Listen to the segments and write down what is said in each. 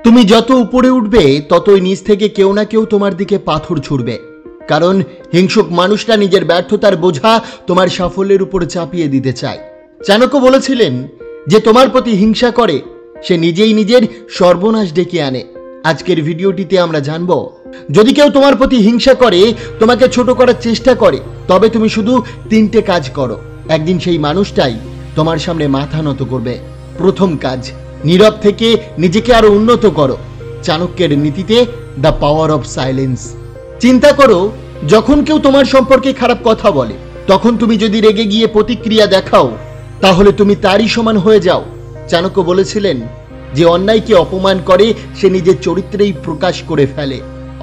তুমি যত উপরে উঠবে ততই নিচ থেকে কেউ না কেউ তোমার দিকে পাথর ছুড়বে, কারণ হিংসুক মানুষটা নিজের ব্যর্থতার বোঝা তোমার সাফল্যের উপর চাপিয়ে দিতে চায়। চাণক্য বলেছিলেন যে তোমার প্রতি হিংসা করে সে নিজেই নিজের সর্বনাশ ডেকে আনে। আজকের ভিডিওটিতে আমরা জানব, যদি কেউ তোমার প্রতি হিংসা করে, তোমাকে ছোট করার চেষ্টা করে, তবে তুমি শুধু 3টে কাজ করো, একদিন সেই মানুষটাই তোমার সামনে মাথা নত করবে। প্রথম কাজ, নীরব থেকে নিজেকে আরো উন্নত করো। চাণক্যের নীতিতে দ্য পাওয়ার অফ সাইলেন্স। চিন্তা করো, যখন কেউ তোমার সম্পর্কে খারাপ কথা বলে, তখন তুমি যদি রেগে গিয়ে প্রতিক্রিয়া দেখাও, তাহলে তুমি তারই সমান হয়ে যাও। চাণক্য বলেছিলেন যে অন্যায়কে অপমান করে সে নিজের চরিত্রেই প্রকাশ করে ফেলে।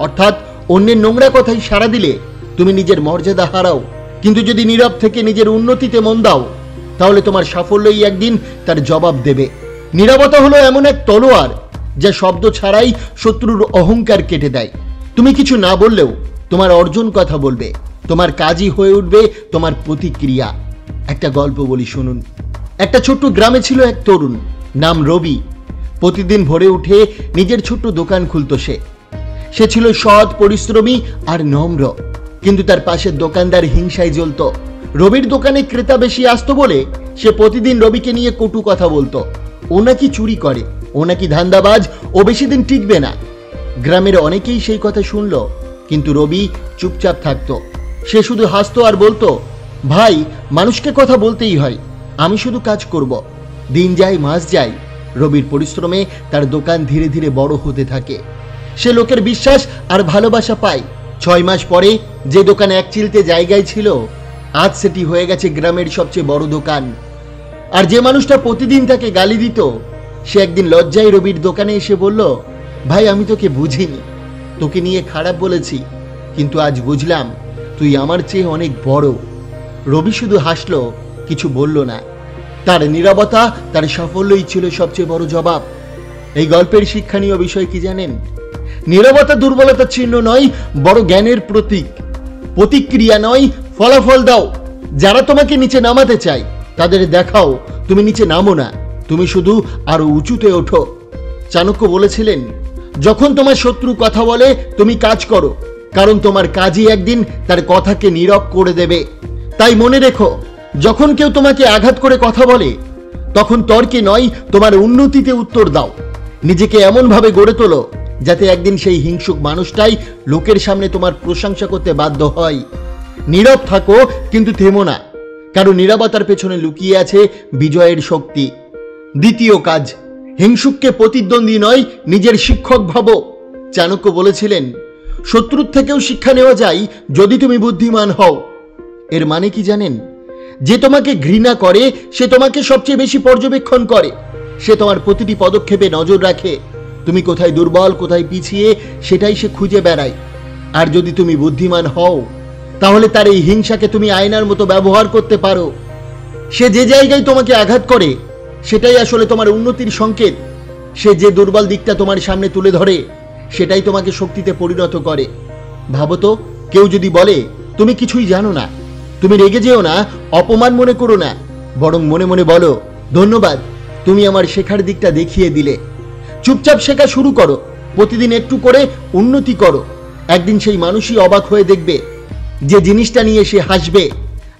অর্থাৎ অন্যের নোংরা কথাই সাড়া দিলে তুমি নিজের মর্যাদা হারাও, কিন্তু যদি নীরব থেকে নিজের উন্নতিতে মন দাও, তাহলে তোমার সাফল্যই একদিন তার জবাব দেবে। নীরবতা হলো এমন এক তলোয়ার যা শব্দ ছাড়াই শত্রুর অহংকার কেটে দেয়। তুমি কিছু না বললেও তোমার অর্জন কথা বলবে, তোমার কাজই হয়ে উঠবে তোমার প্রতিক্রিয়া। একটা গল্প বলি, শুনুন। একটা ছোট্ট গ্রামে ছিল এক তরুণ, নাম রবি। প্রতিদিন ভোরে উঠে নিজের ছোট্ট দোকান খুলত সে ছিল সৎ, পরিশ্রমী আর নম্র, কিন্তু তার পাশের দোকানদার হিংসায় জ্বলত। রবির দোকানে ক্রেতা বেশি আসতো বলে সে প্রতিদিন রবিকে নিয়ে কটু কথা বলতো। ও নাকি চুরি করে, ও নাকি ধান্দাবাজ, ও বেশি দিন টিকবে না। গ্রামের অনেকেই সেই কথা শুনলো, কিন্তু রবি চুপচাপ থাকতো। সে শুধু হাসতো আর বলতো, ভাই, মানুষকে কথা বলতেই হয়, আমি শুধু কাজ করব। দিন যায়, মাস যায়, রবির পরিশ্রমে তার দোকান ধীরে ধীরে বড় হতে থাকে। সে লোকের বিশ্বাস আর ভালোবাসা পায়। 6 মাস পরে যে দোকান এক চিলতে জায়গায় ছিল, আজ সেটি হয়ে গেছে গ্রামের সবচেয়ে বড় দোকান। আর যে মানুষটা প্রতিদিন তাকে গালি দিত, সে একদিন লজ্জায় রবির দোকানে এসে বলল, ভাই, আমি তোকে বুঝিনি, তোকে নিয়ে খারাপ বলেছি, কিন্তু আজ বুঝলাম তুই আমার চেয়ে অনেক বড়। রবি শুধু হাসলো, কিছু বলল না। তার নীরবতা তার সাফল্যই ছিল সবচেয়ে বড় জবাব। এই গল্পের শিক্ষণীয় বিষয় কি জানেন? নীরবতা দুর্বলতার চিহ্ন নয়, বড় জ্ঞানের প্রতীক। প্রতিক্রিয়া নয়, ফলাফল দাও। যারা তোমাকে নিচে নামাতে চায় তাদের দেখাও তুমি নিচে নামো না, তুমি শুধু আরো উঁচুতে ওঠো। চাণক্য বলেছিলেন, যখন তোমার শত্রু কথা বলে তুমি কাজ করো, কারণ তোমার কাজই একদিন তার কথাকে নীরব করে দেবে। তাই মনে রেখো, যখন কেউ তোমাকে আঘাত করে কথা বলে, তখন তর্কে নয়, তোমার উন্নতিতে উত্তর দাও। নিজেকে এমনভাবে গড়ে তোলো যাতে একদিন সেই হিংসুক মানুষটাই লোকের সামনে তোমার প্রশংসা করতে বাধ্য হয়। নীরব থাকো, কিন্তু থেমো না, কারণ নীরবতার পেছনে লুকিয়ে আছে বিজয়ের শক্তি। দ্বিতীয় কাজ, হিংসুককে প্রতিদ্বন্দ্বী নয়, নিজের শিক্ষক ভাবো। চাণক্য বলেছিলেন, শত্রুর থেকেও শিক্ষা নেওয়া যায় যদি তুমি বুদ্ধিমান হও। এর মানে কি জানেন? যে তোমাকে ঘৃণা করে সে তোমাকে সবচেয়ে বেশি পর্যবেক্ষণ করে। সে তোমার প্রতিটি পদক্ষেপে নজর রাখে। তুমি কোথায় দুর্বল, কোথায় পিছিয়ে, সেটাই সে খুঁজে বেড়ায়। আর যদি তুমি বুদ্ধিমান হও, তাহলে তার এই হিংসাকে তুমি আয়নার মতো ব্যবহার করতে পারো। সে যে জায়গায় তোমাকে আঘাত করে, সেটাই আসলে তোমার উন্নতির সংকেত। সে যে দুর্বল দিকটা তোমার সামনে তুলে ধরে, সেটাই তোমাকে শক্তিতে পরিণত করে। ভাবো তো, কেউ যদি বলে তুমি কিছুই জানো না, তুমি রেগে যেও না, অপমান মনে করো না, বরং মনে মনে বলো, ধন্যবাদ, তুমি আমার শেখার দিকটা দেখিয়ে দিলে। চুপচাপ শেখা শুরু করো, প্রতিদিন একটু করে উন্নতি করো। একদিন সেই মানুষই অবাক হয়ে দেখবে যে জিনিসটা নিয়ে সে হাসবে।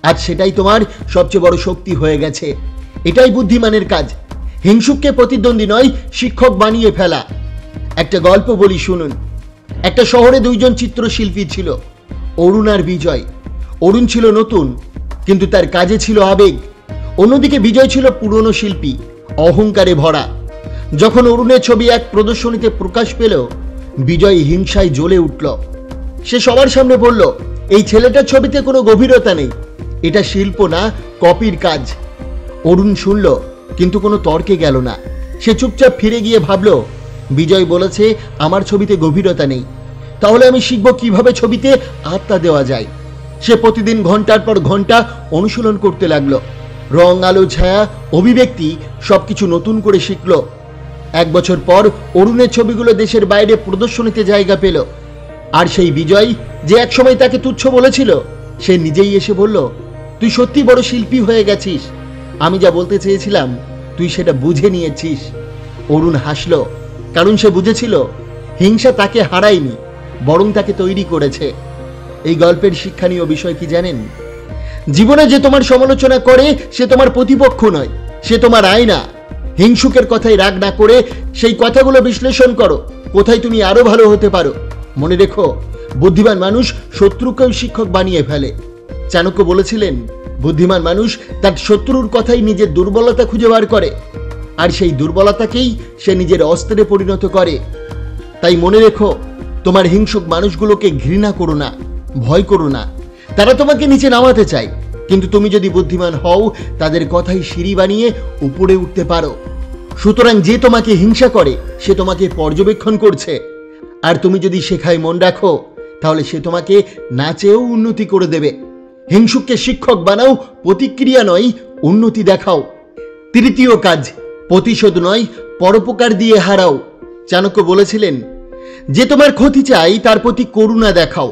আজ সেটাই তোমার সবচেয়ে বড় শক্তি হয়ে গেছে। এটাই বুদ্ধিমানের কাজ, হিংসুককে প্রতিদ্বন্দ্বী নয়, শিক্ষক বানিয়ে ফেলা। একটা গল্প বলি, শুনুন। একটা শহরে 2 জন চিত্রশিল্পী ছিল, অরুণ আর বিজয়। অরুণ ছিল নতুন, কিন্তু তার কাজে ছিল আবেগ। অন্যদিকে বিজয় ছিল পুরনো শিল্পী, অহংকারে ভরা। যখন অরুণের ছবি এক প্রদর্শনীতে প্রকাশ পেল, বিজয় হিংসায় জ্বলে উঠল। সে সবার সামনে বলল, এই ছেলেটার ছবিতে কোনো গভীরতা নেই, এটা শিল্প না, কপির কাজ। অরুণ শুনল, কিন্তু কোনো তর্কে গেল না। সে চুপচাপ ফিরে গিয়ে ভাবল, বিজয় বলেছে আমার ছবিতে গভীরতা নেই, তাহলে আমি শিখব কিভাবে ছবিতে আত্মা দেওয়া যায়। সে প্রতিদিন ঘন্টার পর ঘন্টা অনুশীলন করতে লাগলো। রং, আলো, ছায়া, অভিব্যক্তি সবকিছু নতুন করে শিখল। 1 বছর পর অরুণের ছবিগুলো দেশের বাইরে প্রদর্শনীতে জায়গা পেল। আর সেই বিজয়, যে একসময় তাকে তুচ্ছ বলেছিল, সে নিজেই এসে বলল, তুই সত্যি বড় শিল্পী হয়ে গেছিস, আমি যা বলতে চেয়েছিলাম তুই সেটা বুঝে নিয়েছিস। অরুণ হাসল, কারণ সে বুঝেছিল হিংসা তাকে হারায়নি, বরং তাকে তৈরি করেছে। এই গল্পের শিক্ষণীয় বিষয় কি জানেন? জীবনে যে তোমার সমালোচনা করে সে তোমার প্রতিপক্ষ নয়, সে তোমার আয়না। হিংসুকের কথায় রাগ না করে সেই কথাগুলো বিশ্লেষণ করো, কোথায় তুমি আরো ভালো হতে পারো। মনে রেখো, বুদ্ধিমান মানুষ শত্রুকেও শিক্ষক বানিয়ে ফেলে। চাণক্য বলেছিলেন, বুদ্ধিমান মানুষ তার শত্রুর কথাই নিজের দুর্বলতা খুঁজে বার করে, আর সেই দুর্বলতাকেই সে নিজের অস্ত্রে পরিণত করে। তাই মনে রেখো, তোমার হিংসুক মানুষগুলোকে ঘৃণা করো না, ভয় করো না। তারা তোমাকে নিচে নামাতে চায়, কিন্তু তুমি যদি বুদ্ধিমান হও তাদের কথাই সিঁড়ি বানিয়ে উপরে উঠতে পারো। সুতরাং যে তোমাকে হিংসা করে সে তোমাকে পর্যবেক্ষণ করছে, আর তুমি যদি শেখায় মন রাখো তাহলে সে তোমাকে না চেয়েও উন্নতি করে দেবে। হিংসুককে শিক্ষক বানাও, প্রতিক্রিয়া নয় উন্নতি দেখাও। তৃতীয় কাজ, প্রতিশোধ নয় পরোপকার দিয়ে হারাও। চাণক্য বলেছিলেন, যে তোমার ক্ষতি চাই তার প্রতি করুণা দেখাও,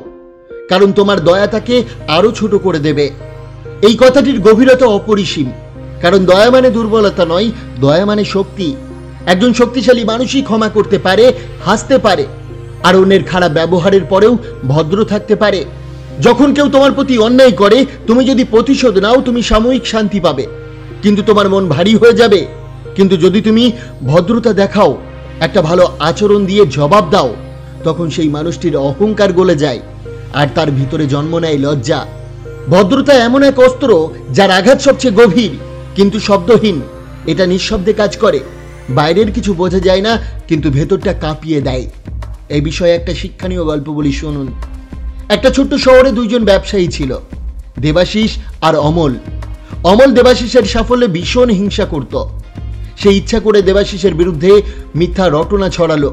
কারণ তোমার দয়া তাকে আরো ছোট করে দেবে। এই কথাটির গভীরতা অপরিসীম, কারণ দয়া মানে দুর্বলতা নয়, দয়া মানে শক্তি। একজন শক্তিশালী মানুষই ক্ষমা করতে পারে, হাসতে পারে, আর অন্যের খারাপ ব্যবহারের পরেও ভদ্র থাকতে পারে। যখন কেউ তোমার প্রতি অন্যায় করে তুমি যদি প্রতিশোধ নাও তুমি সাময়িক শান্তি পাবে, কিন্তু তোমার মন ভারী হয়ে যাবে। কিন্তু যদি তুমি ভদ্রতা দেখাও, একটা ভালো আচরণ দিয়ে জবাব দাও, তখন সেই মানুষটির অহংকার গলে যায় আর তার ভিতরে জন্ম নেয় লজ্জা। ভদ্রতা এমন এক অস্ত্র যার আঘাত সবচেয়ে গভীর কিন্তু শব্দহীন। এটা নিঃশব্দে কাজ করে, বাইরের কিছু বোঝা যায় না, কিন্তু ভেতরটা কাঁপিয়ে দেয়। এই বিষয়ে একটা শিক্ষণীয় গল্প বলি, শুনুন। একটা ছোট্ট শহরে দুইজন ব্যবসায়ী ছিল, দেবাশিস আর অমল। অমল দেবাশিসের সাফল্যে ভীষণ হিংসা করত। সে ইচ্ছা করে দেবাশিসের বিরুদ্ধে মিথ্যা রটনা ছড়ালো।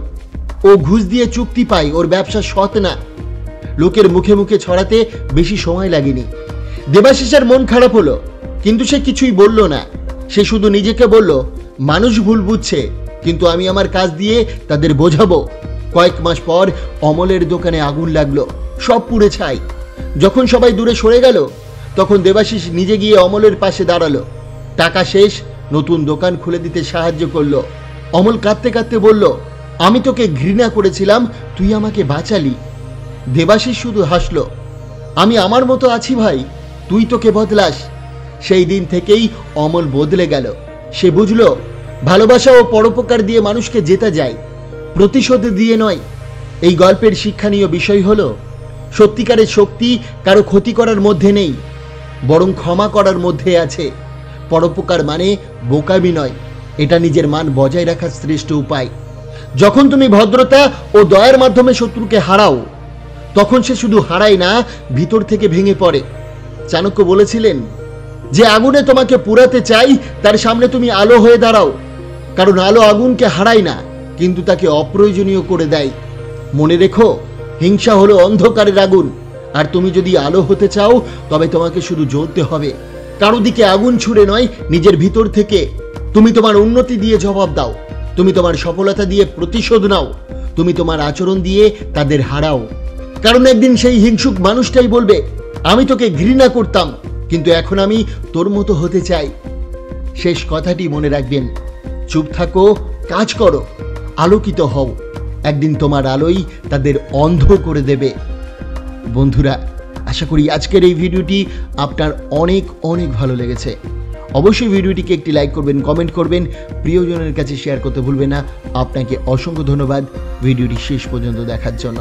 ও ঘুষ দিয়ে চুক্তি পায়, ওর ব্যবসা সৎ না। লোকের মুখে মুখে ছড়াতে বেশি সময় লাগেনি। দেবাশিসের মন খারাপ হলো, কিন্তু সে কিছুই বলল না। সে শুধু নিজেকে বলল, মানুষ ভুল বুঝছে, কিন্তু আমি আমার কাজ দিয়ে তাদের বোঝাবো। কয়েক মাস পর অমলের দোকানে আগুন লাগলো, সব পুড়ে ছাই। যখন সবাই দূরে সরে গেল তখন দেবাশিস নিজে গিয়ে অমলের পাশে দাঁড়ালো। টাকা শেষ, নতুন দোকান খুলে দিতে সাহায্য করলো। অমল কাঁদতে কাঁদতে বলল, আমি তোকে ঘৃণা করেছিলাম, তুই আমাকে বাঁচালি। দেবাশিস শুধু হাসলো, আমি আমার মতো আছি ভাই, তুই তোকে বদলাস। সেই দিন থেকেই অমল বদলে গেল। সে বুঝলো, ভালোবাসা ও পরোপকার দিয়ে মানুষকে জেতা যায়, প্রতিশোধ দিয়ে নয়। এই গল্পের শিক্ষণীয় বিষয় হলো, সত্যিকারের শক্তি কারো ক্ষতি করার মধ্যে নেই, বরং ক্ষমা করার মধ্যে আছে। পরোপকার মানে বোকামি নয়, এটা নিজের মান বজায় রাখার শ্রেষ্ঠ উপায়। যখন তুমি ভদ্রতা ও দয়ার মাধ্যমে শত্রুকে হারাও, তখন সে শুধু হারায় না, ভিতর থেকে ভেঙে পড়ে। চাণক্য বলেছিলেন, যে আগুনে তোমাকে পুড়াতে চাই তার সামনে তুমি আলো হয়ে দাঁড়াও, কারণ আলো আগুনকে হারায় না, কিন্তু তাকে অপ্রয়োজনীয় করে দেয়। মনে রেখো, হিংসা হলো অন্ধকারের আগুন, আর তুমি যদি আলো হতে চাও তবে তোমাকে শুধু জ্বলতে হবে। কারো দিকে আগুন ছুড়ে নয়, নিজের ভিতর থেকে। তুমি তোমার উন্নতি দিয়ে জবাব দাও, তুমি তোমার সফলতা দিয়ে প্রতিশোধ নাও, তুমি তোমার আচরণ দিয়ে তাদের হারাও। কারণ একদিন সেই হিংসুক মানুষটাই বলবে, আমি তোকে ঘৃণা করতাম, কিন্তু এখন আমি তোর মতো হতে চাই। শেষ কথাটি মনে রাখবেন, চুপ থাকো, কাজ করো, আলোকিত হও। একদিন তোমার আলোই তাদের অন্ধ করে দেবে। বন্ধুরা, আশা করি আজকের এই ভিডিওটি আপনার অনেক অনেক ভালো লেগেছে। অবশ্যই ভিডিওটিকে একটি লাইক করবেন, কমেন্ট করবেন, প্রিয়জনের কাছে শেয়ার করতে ভুলবেন না। আপনাকে অসংখ্য ধন্যবাদ ভিডিওটি শেষ পর্যন্ত দেখার জন্য।